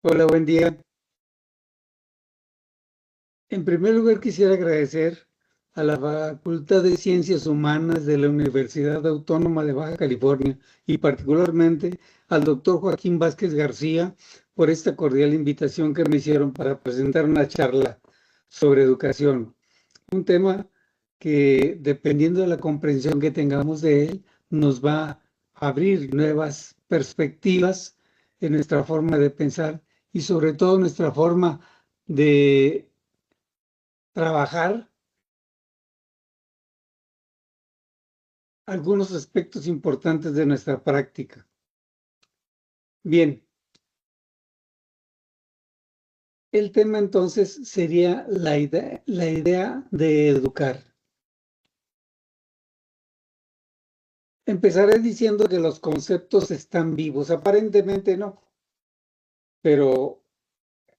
Hola, buen día. En primer lugar, quisiera agradecer a la Facultad de Ciencias Humanas de la Universidad Autónoma de Baja California y particularmente al doctor Joaquín Vázquez García por esta cordial invitación que me hicieron para presentar una charla sobre educación. Un tema que, dependiendo de la comprensión que tengamos de él, nos va a abrir nuevas perspectivas en nuestra forma de pensar y sobre todo nuestra forma de trabajar algunos aspectos importantes de nuestra práctica. Bien, el tema entonces sería la idea de educar. Empezaré diciendo que los conceptos están vivos, aparentemente no, pero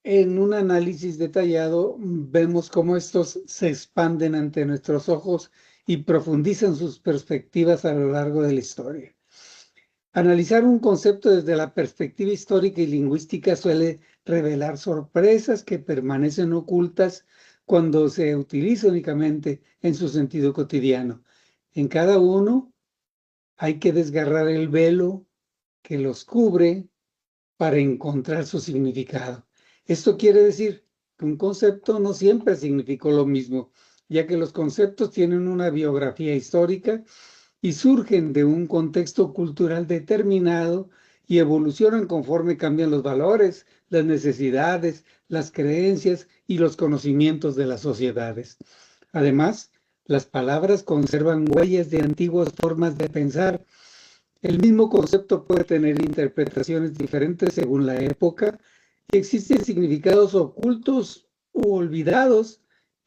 en un análisis detallado vemos cómo estos se expanden ante nuestros ojos y profundizan sus perspectivas a lo largo de la historia. Analizar un concepto desde la perspectiva histórica y lingüística suele revelar sorpresas que permanecen ocultas cuando se utiliza únicamente en su sentido cotidiano. En cada uno hay que desgarrar el velo que los cubre para encontrar su significado. Esto quiere decir que un concepto no siempre significó lo mismo, ya que los conceptos tienen una biografía histórica y surgen de un contexto cultural determinado y evolucionan conforme cambian los valores, las necesidades, las creencias y los conocimientos de las sociedades. Además, las palabras conservan huellas de antiguas formas de pensar. El mismo concepto puede tener interpretaciones diferentes según la época y existen significados ocultos u olvidados,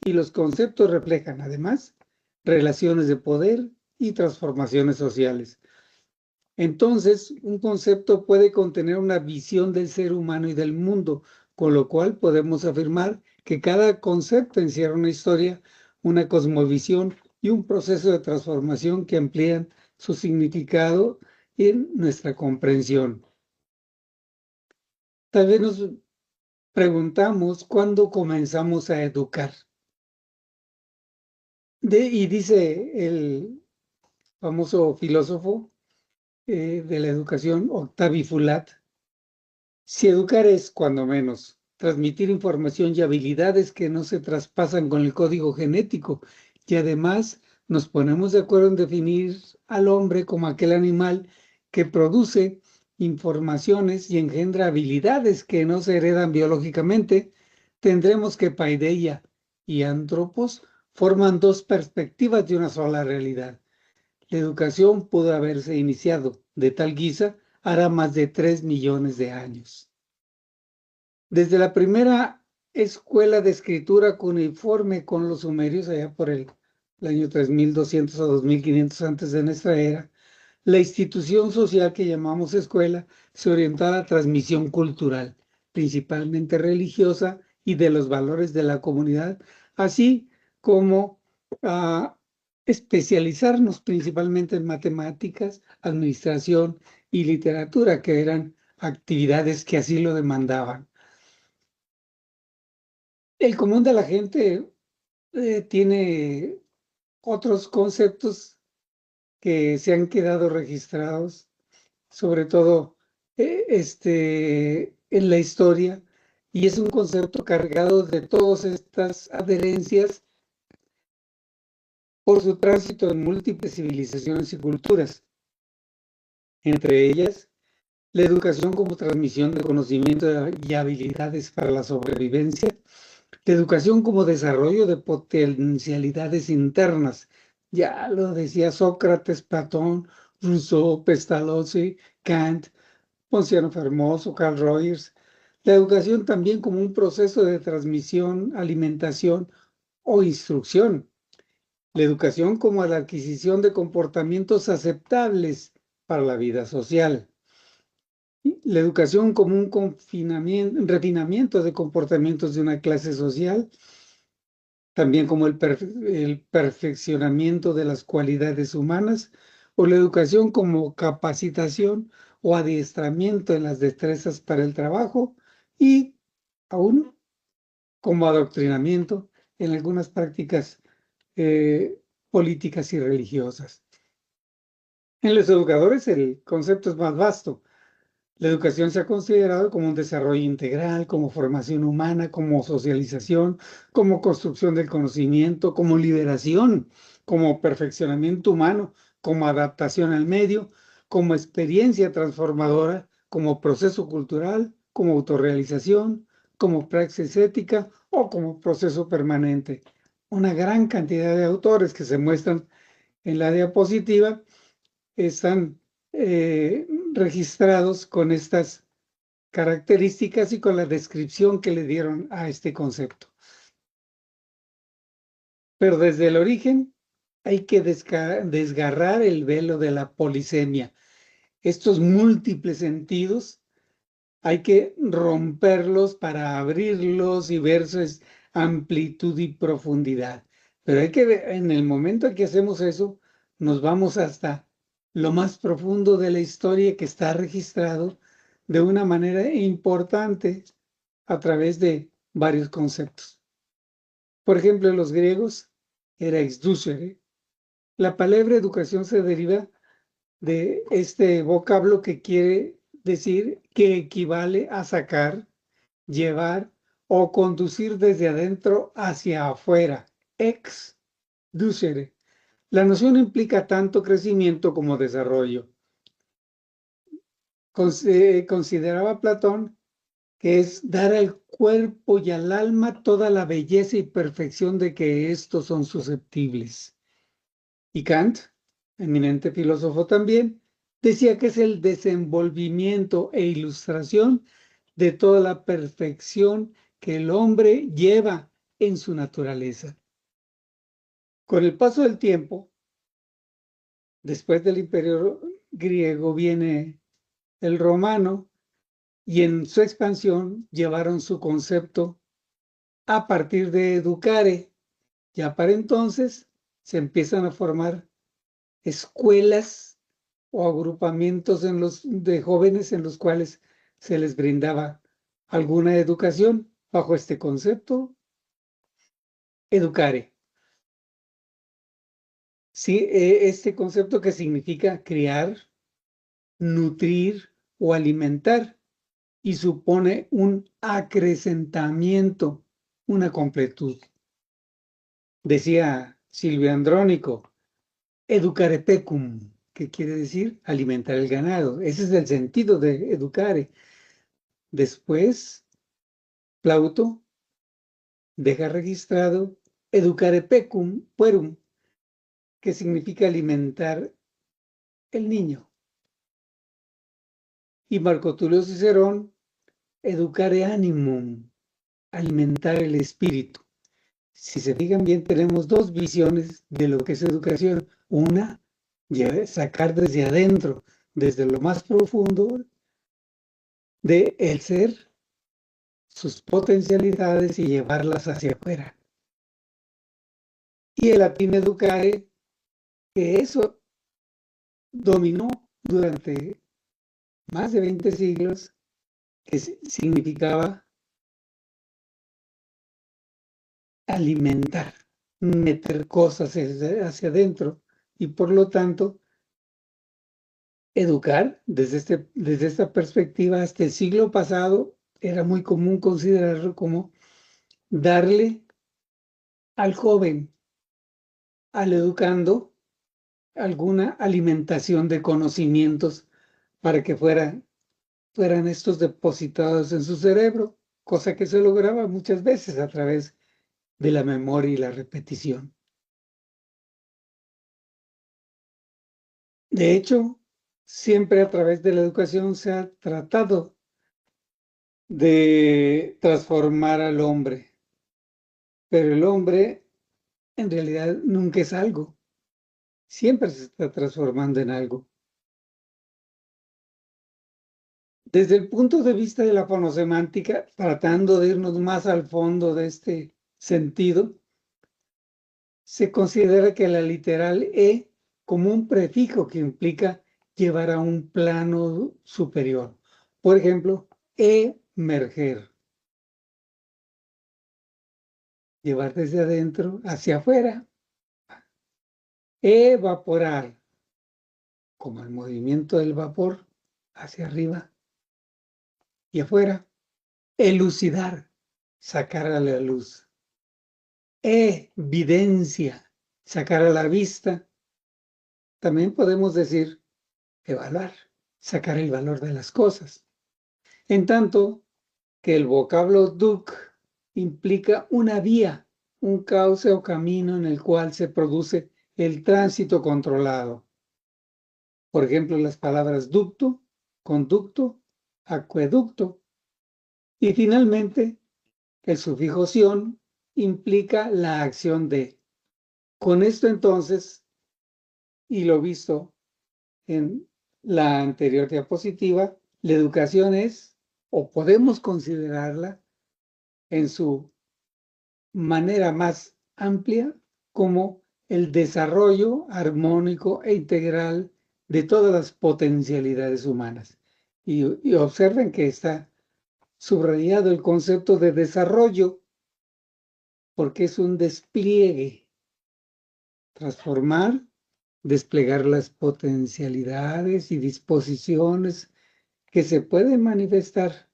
y los conceptos reflejan además relaciones de poder y transformaciones sociales. Entonces, un concepto puede contener una visión del ser humano y del mundo, con lo cual podemos afirmar que cada concepto encierra una historia, una cosmovisión y un proceso de transformación que amplían su significado en nuestra comprensión. Tal vez nos preguntamos cuándo comenzamos a educar. Y dice el famoso filósofo de la educación, Octavio Fulat: si educar es, cuando menos, transmitir información y habilidades que no se traspasan con el código genético, y además nos ponemos de acuerdo en definir al hombre como aquel animal que produce informaciones y engendra habilidades que no se heredan biológicamente, tendremos que paideia y antropos forman dos perspectivas de una sola realidad. La educación pudo haberse iniciado de tal guisa hará más de 3 millones de años. Desde la primera escuela de escritura cuneiforme con los sumerios, allá por el año 3200 a 2500 antes de nuestra era, la institución social que llamamos escuela se orientó a la transmisión cultural, principalmente religiosa, y de los valores de la comunidad, así como a especializarnos principalmente en matemáticas, administración y literatura, que eran actividades que así lo demandaban. El común de la gente tiene otros conceptos que se han quedado registrados, sobre todo en la historia, y es un concepto cargado de todas estas adherencias por su tránsito en múltiples civilizaciones y culturas, entre ellas la educación como transmisión de conocimiento y habilidades para la sobrevivencia, la educación como desarrollo de potencialidades internas. Ya lo decía Sócrates, Platón, Rousseau, Pestalozzi, Kant, Ponciano Fermoso, Carl Rogers. La educación también como un proceso de transmisión, alimentación o instrucción. La educación como la adquisición de comportamientos aceptables para la vida social. La educación como un refinamiento de comportamientos de una clase social, también como el perfeccionamiento de las cualidades humanas, o la educación como capacitación o adiestramiento en las destrezas para el trabajo y aún como adoctrinamiento en algunas prácticas políticas y religiosas. En los educadores el concepto es más vasto. La educación se ha considerado como un desarrollo integral, como formación humana, como socialización, como construcción del conocimiento, como liberación, como perfeccionamiento humano, como adaptación al medio, como experiencia transformadora, como proceso cultural, como autorrealización, como praxis ética o como proceso permanente. Una gran cantidad de autores que se muestran en la diapositiva están registrados con estas características y con la descripción que le dieron a este concepto. Pero desde el origen hay que desgarrar el velo de la polisemia. Estos múltiples sentidos hay que romperlos para abrirlos y ver su amplitud y profundidad. Pero hay que ver, en el momento en que hacemos eso, nos vamos hasta lo más profundo de la historia que está registrado de una manera importante a través de varios conceptos. Por ejemplo, en los griegos era exducere. La palabra educación se deriva de este vocablo que quiere decir que equivale a sacar, llevar o conducir desde adentro hacia afuera. Exducere. La noción implica tanto crecimiento como desarrollo. Consideraba Platón que es dar al cuerpo y al alma toda la belleza y perfección de que estos son susceptibles. Y Kant, eminente filósofo también, decía que es el desenvolvimiento e ilustración de toda la perfección que el hombre lleva en su naturaleza. Con el paso del tiempo, después del imperio griego viene el romano y en su expansión llevaron su concepto a partir de educare. Ya para entonces se empiezan a formar escuelas o agrupamientos de jóvenes en los cuales se les brindaba alguna educación bajo este concepto, educare. Sí, este concepto que significa criar, nutrir o alimentar y supone un acrecentamiento, una completud. Decía Silvio Andrónico, educare pecum, que quiere decir alimentar el ganado. Ese es el sentido de educare. Después, Plauto deja registrado educare pecum puerum, que significa alimentar el niño. Y Marco Tulio Cicerón, educare animum, alimentar el espíritu. Si se fijan bien, tenemos dos visiones de lo que es educación. Una, sacar desde adentro, desde lo más profundo de el ser, sus potencialidades y llevarlas hacia afuera. Y el latín educare, que eso dominó durante más de 20 siglos, que significaba alimentar, meter cosas hacia adentro y por lo tanto educar desde esta perspectiva hasta el siglo pasado era muy común considerarlo como darle al joven, al educando, alguna alimentación de conocimientos para que fueran estos depositados en su cerebro, cosa que se lograba muchas veces a través de la memoria y la repetición. De hecho, siempre a través de la educación se ha tratado de transformar al hombre, pero el hombre en realidad nunca es algo, siempre se está transformando en algo. Desde el punto de vista de la fonosemántica, tratando de irnos más al fondo de este sentido, se considera que la literal e como un prefijo que implica llevar a un plano superior. Por ejemplo, emerger. llevar desde adentro hacia afuera. Evaporar, como el movimiento del vapor hacia arriba y afuera. Elucidar, sacar a la luz. Evidencia, sacar a la vista. También podemos decir evaluar, sacar el valor de las cosas. En tanto que el vocablo duc implica una vía, un cauce o camino en el cual se produce el tránsito controlado. Por ejemplo, las palabras ducto, conducto, acueducto. Y finalmente, el sufijo ción implica la acción de. Con esto entonces, y lo visto en la anterior diapositiva, la educación es, o podemos considerarla en su manera más amplia, como el desarrollo armónico e integral de todas las potencialidades humanas. Y observen que está subrayado el concepto de desarrollo, porque es un despliegue, transformar, desplegar las potencialidades y disposiciones que se pueden manifestar.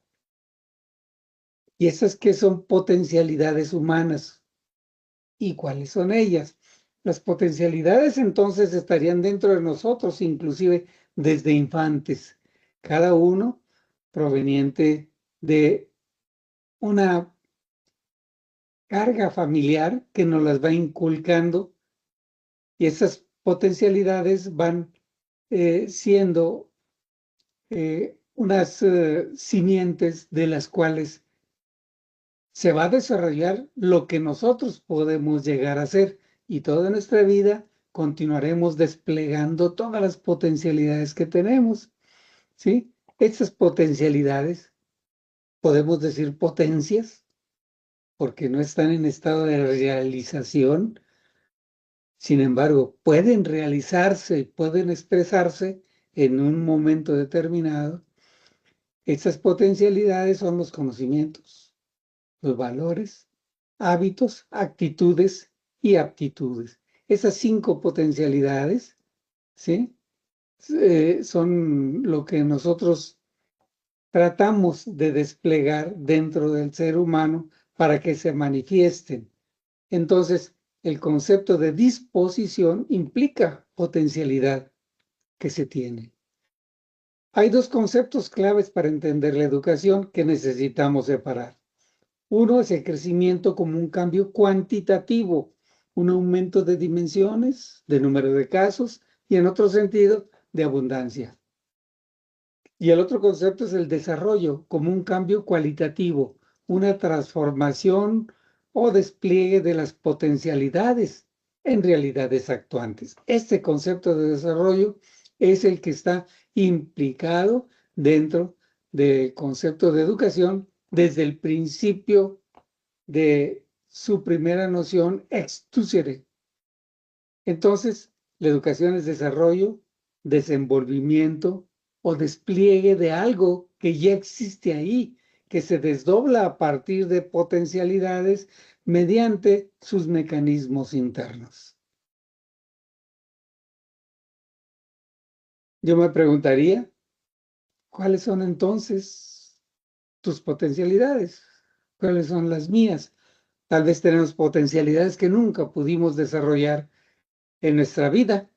Y esas que son potencialidades humanas. ¿Y cuáles son ellas? Las potencialidades entonces estarían dentro de nosotros, inclusive desde infantes, cada uno proveniente de una carga familiar que nos las va inculcando, y esas potencialidades van siendo unas simientes de las cuales se va a desarrollar lo que nosotros podemos llegar a ser, y toda nuestra vida continuaremos desplegando todas las potencialidades que tenemos, ¿sí? Estas potencialidades, podemos decir potencias, porque no están en estado de realización. Sin embargo, pueden realizarse, pueden expresarse en un momento determinado. Estas potencialidades son los conocimientos, los valores, hábitos, actitudes y aptitudes. Esas 5 potencialidades, ¿sí? Son lo que nosotros tratamos de desplegar dentro del ser humano para que se manifiesten. Entonces, el concepto de disposición implica potencialidad que se tiene. Hay 2 conceptos claves para entender la educación que necesitamos separar. Uno es el crecimiento como un cambio cuantitativo, un aumento de dimensiones, de número de casos, y en otro sentido, de abundancia. Y el otro concepto es el desarrollo como un cambio cualitativo, una transformación o despliegue de las potencialidades en realidades actuantes. Este concepto de desarrollo es el que está implicado dentro del concepto de educación desde el principio de su primera noción ex tucere. Entonces, la educación es desarrollo, desenvolvimiento o despliegue de algo que ya existe ahí, que se desdobla a partir de potencialidades mediante sus mecanismos internos. Yo me preguntaría, ¿cuáles son entonces tus potencialidades? ¿Cuáles son las mías? Tal vez tenemos potencialidades que nunca pudimos desarrollar en nuestra vida.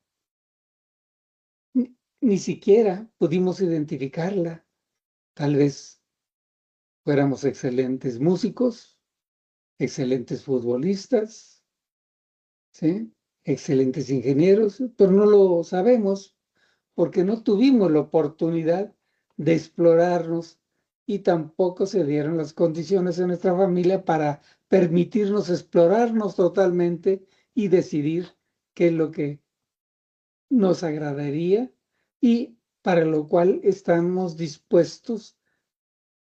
Ni siquiera pudimos identificarla. Tal vez fuéramos excelentes músicos, excelentes futbolistas, ¿sí? Excelentes ingenieros, pero no lo sabemos porque no tuvimos la oportunidad de explorarnos, y tampoco se dieron las condiciones en nuestra familia para permitirnos explorarnos totalmente y decidir qué es lo que nos agradaría y para lo cual estamos dispuestos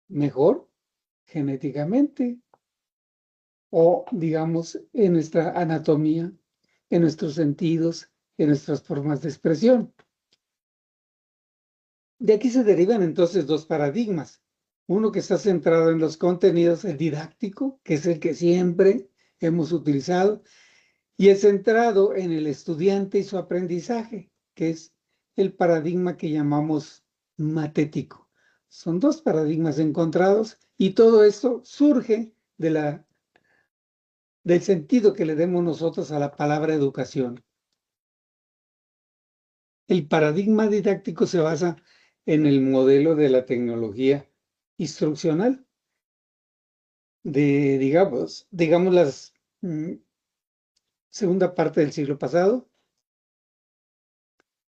mejor genéticamente, o digamos en nuestra anatomía, en nuestros sentidos, en nuestras formas de expresión. De aquí se derivan entonces 2 paradigmas. Uno que está centrado en los contenidos, el didáctico, que es el que siempre hemos utilizado, y es centrado en el estudiante y su aprendizaje, que es el paradigma que llamamos matético. Son dos paradigmas encontrados y todo esto surge del sentido que le demos nosotros a la palabra educación. El paradigma didáctico se basa en el modelo de la tecnología instruccional de, digamos la segunda parte del siglo pasado,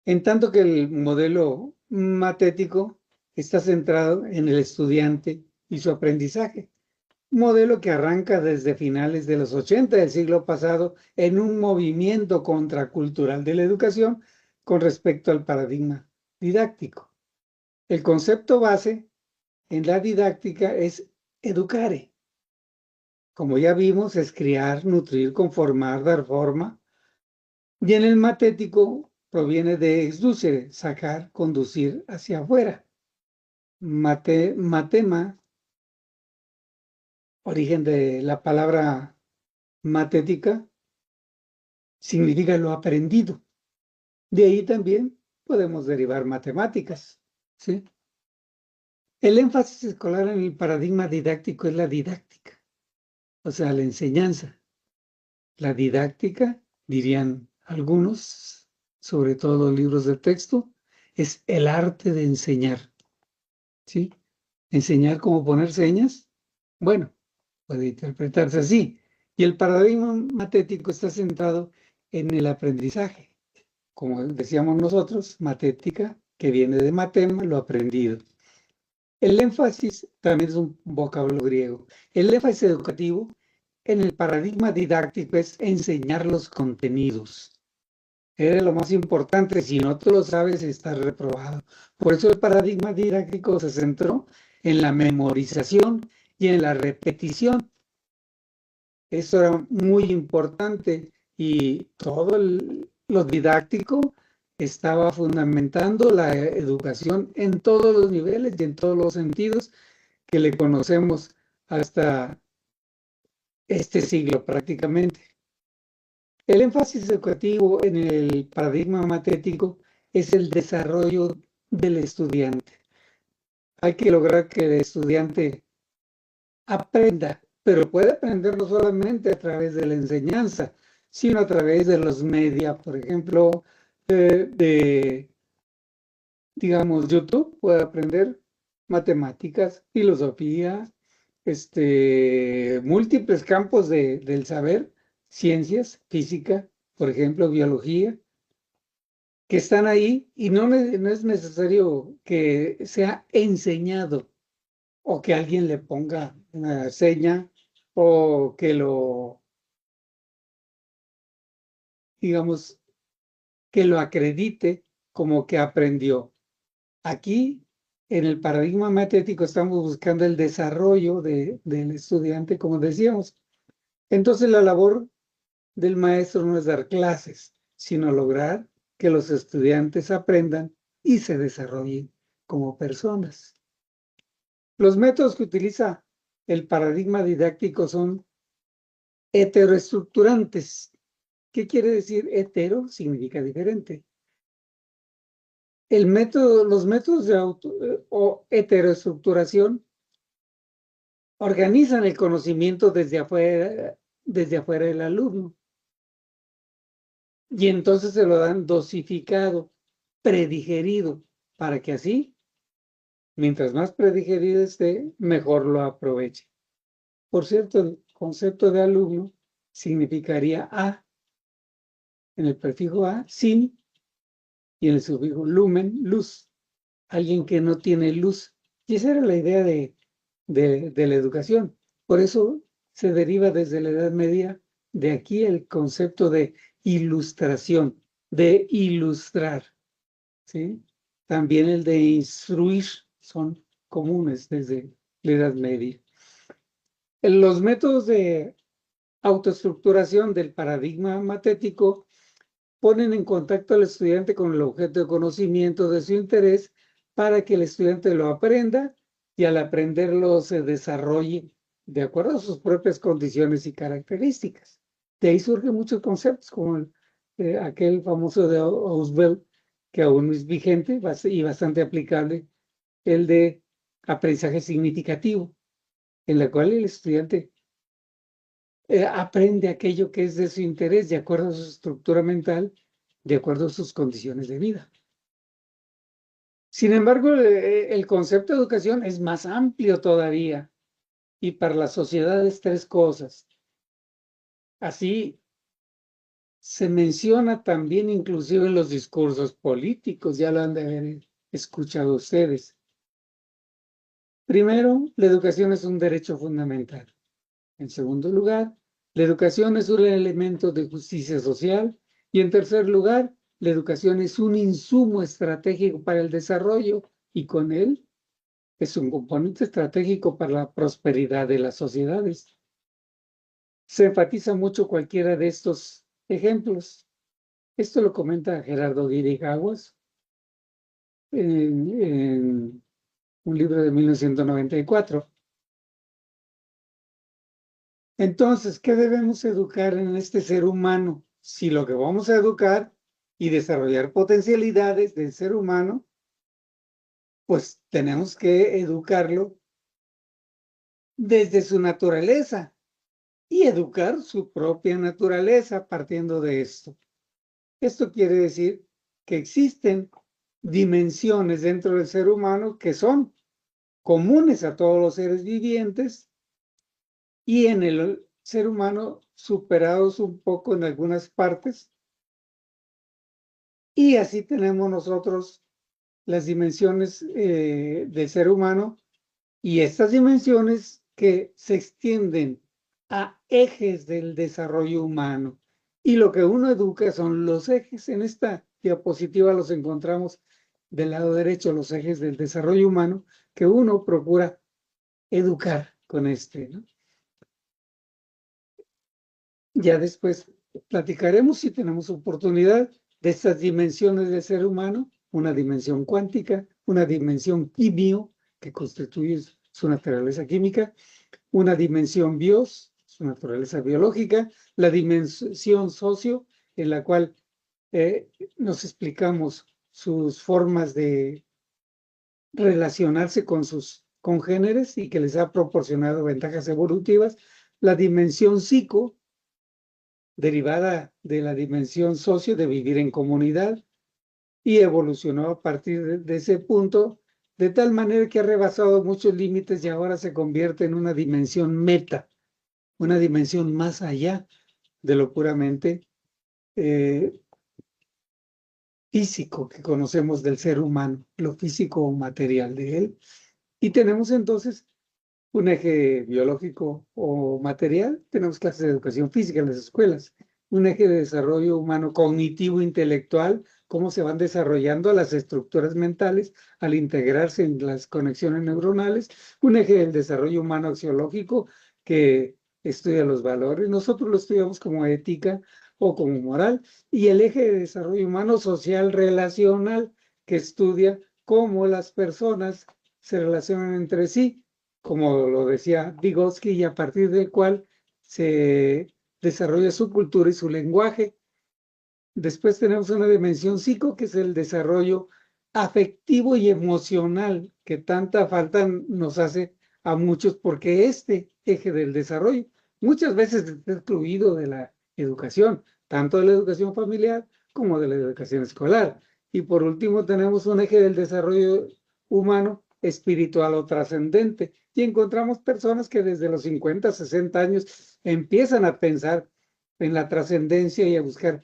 en tanto que el modelo matético está centrado en el estudiante y su aprendizaje. Modelo que arranca desde finales de los 80 del siglo pasado en un movimiento contracultural de la educación con respecto al paradigma didáctico. El concepto base en la didáctica es educare. Como ya vimos, es criar, nutrir, conformar, dar forma. Y en el matético proviene de exducere, sacar, conducir hacia afuera. Matema, origen de la palabra matética, significa lo aprendido. De ahí también podemos derivar matemáticas, ¿sí? El énfasis escolar en el paradigma didáctico es la didáctica, o sea, la enseñanza. La didáctica, dirían algunos, sobre todo libros de texto, es el arte de enseñar, ¿sí? Enseñar cómo poner señas, bueno, puede interpretarse así. Y el paradigma matético está centrado en el aprendizaje. Como decíamos nosotros, matética, que viene de matema, lo aprendido. El énfasis también es un vocablo griego. El énfasis educativo en el paradigma didáctico es enseñar los contenidos. Era lo más importante. Si no tú lo sabes, estás reprobado. Por eso el paradigma didáctico se centró en la memorización y en la repetición. Eso era muy importante y todo lo didáctico estaba fundamentando la educación en todos los niveles y en todos los sentidos que le conocemos hasta este siglo prácticamente. El énfasis educativo en el paradigma matético es el desarrollo del estudiante. Hay que lograr que el estudiante aprenda, pero puede aprender no solamente a través de la enseñanza, sino a través de los medios, por ejemplo, digamos, YouTube, puede aprender matemáticas, filosofía, múltiples campos del saber, ciencias, física, por ejemplo, biología, que están ahí y no es necesario que sea enseñado o que alguien le ponga una seña o que digamos, que lo acredite como que aprendió. Aquí, en el paradigma matético, estamos buscando el desarrollo del estudiante, como decíamos. Entonces, la labor del maestro no es dar clases, sino lograr que los estudiantes aprendan y se desarrollen como personas. Los métodos que utiliza el paradigma didáctico son heteroestructurantes. ¿Qué quiere decir hetero? Significa diferente. Los métodos de o heteroestructuración organizan el conocimiento desde afuera del alumno. Y entonces se lo dan dosificado, predigerido, para que así, mientras más predigerido esté, mejor lo aproveche. Por cierto, el concepto de alumno significaría a, en el prefijo a, sin, y en el sufijo lumen, luz. Alguien que no tiene luz. Y esa era la idea de la educación. Por eso se deriva desde la Edad Media de aquí el concepto de ilustración, de ilustrar, ¿sí? También el de instruir son comunes desde la Edad Media. Los métodos de autoestructuración del paradigma matético ponen en contacto al estudiante con el objeto de conocimiento de su interés para que el estudiante lo aprenda y al aprenderlo se desarrolle de acuerdo a sus propias condiciones y características. De ahí surgen muchos conceptos, como aquel famoso de Ausubel, que aún es vigente y bastante aplicable, el de aprendizaje significativo, en la cual el estudiante aprende aquello que es de su interés, de acuerdo a su estructura mental, de acuerdo a sus condiciones de vida. Sin embargo, el concepto de educación es más amplio todavía, y para la sociedad es tres cosas. Así se menciona también inclusive en los discursos políticos, ya lo han de haber escuchado ustedes. Primero, la educación es un derecho fundamental. En segundo lugar, la educación es un elemento de justicia social. Y en tercer lugar, la educación es un insumo estratégico para el desarrollo y con él es un componente estratégico para la prosperidad de las sociedades. Se enfatiza mucho cualquiera de estos ejemplos. Esto lo comenta Gerardo Guiriguaguas en un libro de 1994. Entonces, ¿qué debemos educar en este ser humano? Si lo que vamos a educar y desarrollar potencialidades del ser humano, pues tenemos que educarlo desde su naturaleza y educar su propia naturaleza partiendo de esto. Esto quiere decir que existen dimensiones dentro del ser humano que son comunes a todos los seres vivientes y en el ser humano superados un poco en algunas partes. Y así tenemos nosotros las dimensiones del ser humano y estas dimensiones que se extienden a ejes del desarrollo humano. Y lo que uno educa son los ejes. En esta diapositiva los encontramos del lado derecho, los ejes del desarrollo humano que uno procura educar con este, ¿no? Ya después platicaremos, si tenemos oportunidad, de estas dimensiones del ser humano, una dimensión cuántica, una dimensión quimio, que constituye su naturaleza química, una dimensión bios, su naturaleza biológica, la dimensión socio, en la cual nos explicamos sus formas de relacionarse con sus congéneres y que les ha proporcionado ventajas evolutivas, la dimensión psico, derivada de la dimensión socio de vivir en comunidad y evolucionó a partir de ese punto de tal manera que ha rebasado muchos límites y ahora se convierte en una dimensión meta, una dimensión más allá de lo puramente físico que conocemos del ser humano, lo físico o material de él. Y tenemos entonces un eje biológico o material, tenemos clases de educación física en las escuelas, un eje de desarrollo humano cognitivo intelectual, cómo se van desarrollando las estructuras mentales al integrarse en las conexiones neuronales, un eje del desarrollo humano axiológico que estudia los valores, nosotros lo estudiamos como ética o como moral, y el eje de desarrollo humano social relacional que estudia cómo las personas se relacionan entre sí, como lo decía Vygotsky, y a partir del cual se desarrolla su cultura y su lenguaje. Después tenemos una dimensión psico, que es el desarrollo afectivo y emocional, que tanta falta nos hace a muchos, porque este eje del desarrollo muchas veces está excluido de la educación, tanto de la educación familiar como de la educación escolar. Y por último tenemos un eje del desarrollo humano espiritual o trascendente. Y encontramos personas que desde los 50, 60 años empiezan a pensar en la trascendencia y a buscar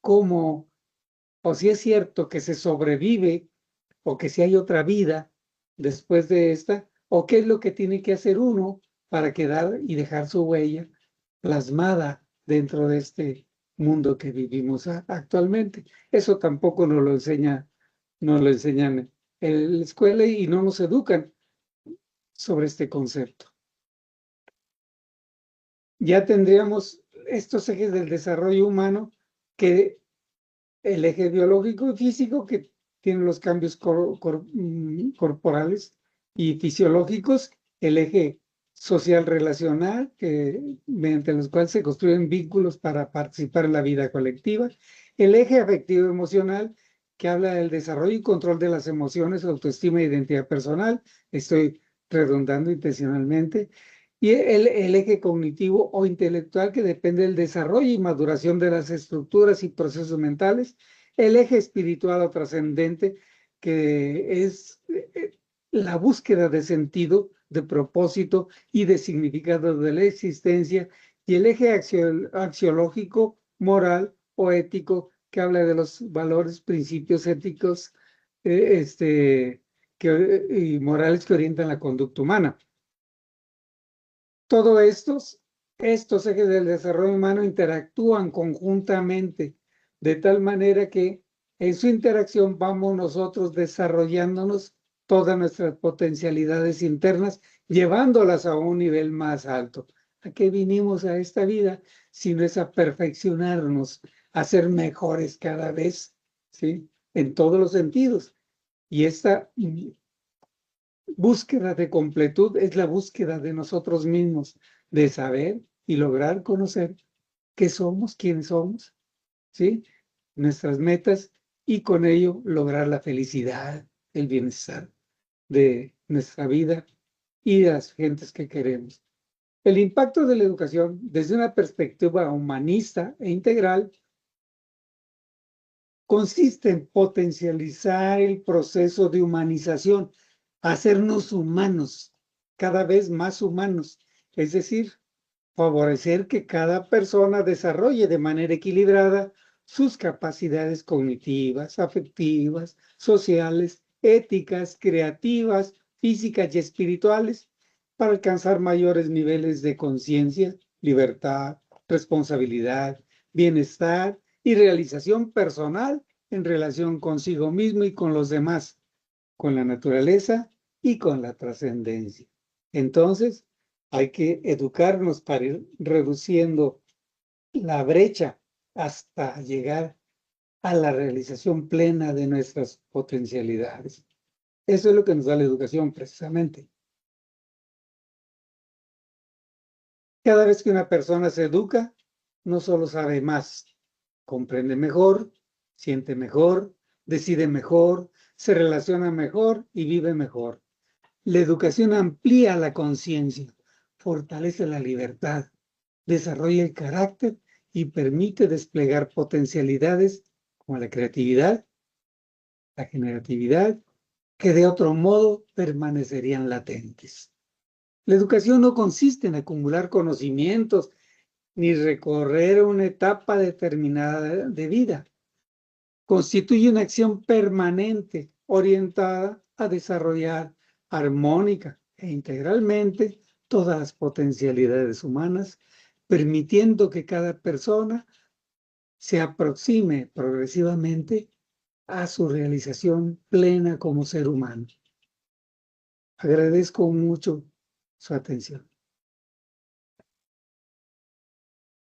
cómo, o si es cierto que se sobrevive, o que si hay otra vida después de esta, o qué es lo que tiene que hacer uno para quedar y dejar su huella plasmada dentro de este mundo que vivimos actualmente. Eso tampoco nos lo enseñan en la escuela y no nos educan sobre este concepto. Ya tendríamos estos ejes del desarrollo humano, que el eje biológico y físico, que tiene los cambios corporales y fisiológicos, el eje social relacional, mediante los cuales se construyen vínculos para participar en la vida colectiva. El eje afectivo emocional, que habla del desarrollo y control de las emociones, autoestima e identidad personal. Estoy redundando intencionalmente. Y el eje cognitivo o intelectual, que depende del desarrollo y maduración de las estructuras y procesos mentales. El eje espiritual o trascendente, que es la búsqueda de sentido, de propósito y de significado de la existencia. Y el eje axiológico, moral o ético, que habla de los valores, principios éticos y morales que orientan la conducta humana. Todos estos ejes del desarrollo humano interactúan conjuntamente, de tal manera que en su interacción vamos nosotros desarrollándonos todas nuestras potencialidades internas, llevándolas a un nivel más alto. ¿A qué vinimos a esta vida? Si no es a perfeccionarnos, a ser mejores cada vez, ¿sí? En todos los sentidos. Y esta búsqueda de completud es la búsqueda de nosotros mismos, de saber y lograr conocer qué somos, quiénes somos, ¿sí? Nuestras metas, y con ello lograr la felicidad, el bienestar de nuestra vida y de las gentes que queremos. El impacto de la educación desde una perspectiva humanista e integral consiste en potencializar el proceso de humanización, hacernos humanos, cada vez más humanos, es decir, favorecer que cada persona desarrolle de manera equilibrada sus capacidades cognitivas, afectivas, sociales, éticas, creativas, físicas y espirituales, para alcanzar mayores niveles de conciencia, libertad, responsabilidad, bienestar y realización personal en relación consigo mismo y con los demás, con la naturaleza y con la trascendencia. Entonces, hay que educarnos para ir reduciendo la brecha hasta llegar a la realización plena de nuestras potencialidades. Eso es lo que nos da la educación, precisamente. Cada vez que una persona se educa, no solo sabe más, comprende mejor, siente mejor, decide mejor, se relaciona mejor y vive mejor. La educación amplía la conciencia, fortalece la libertad, desarrolla el carácter y permite desplegar potencialidades como la creatividad, la generatividad, que de otro modo permanecerían latentes. La educación no consiste en acumular conocimientos ni recorrer una etapa determinada de vida. Constituye una acción permanente orientada a desarrollar armónica e integralmente todas las potencialidades humanas, permitiendo que cada persona se aproxime progresivamente a su realización plena como ser humano. Agradezco mucho su atención.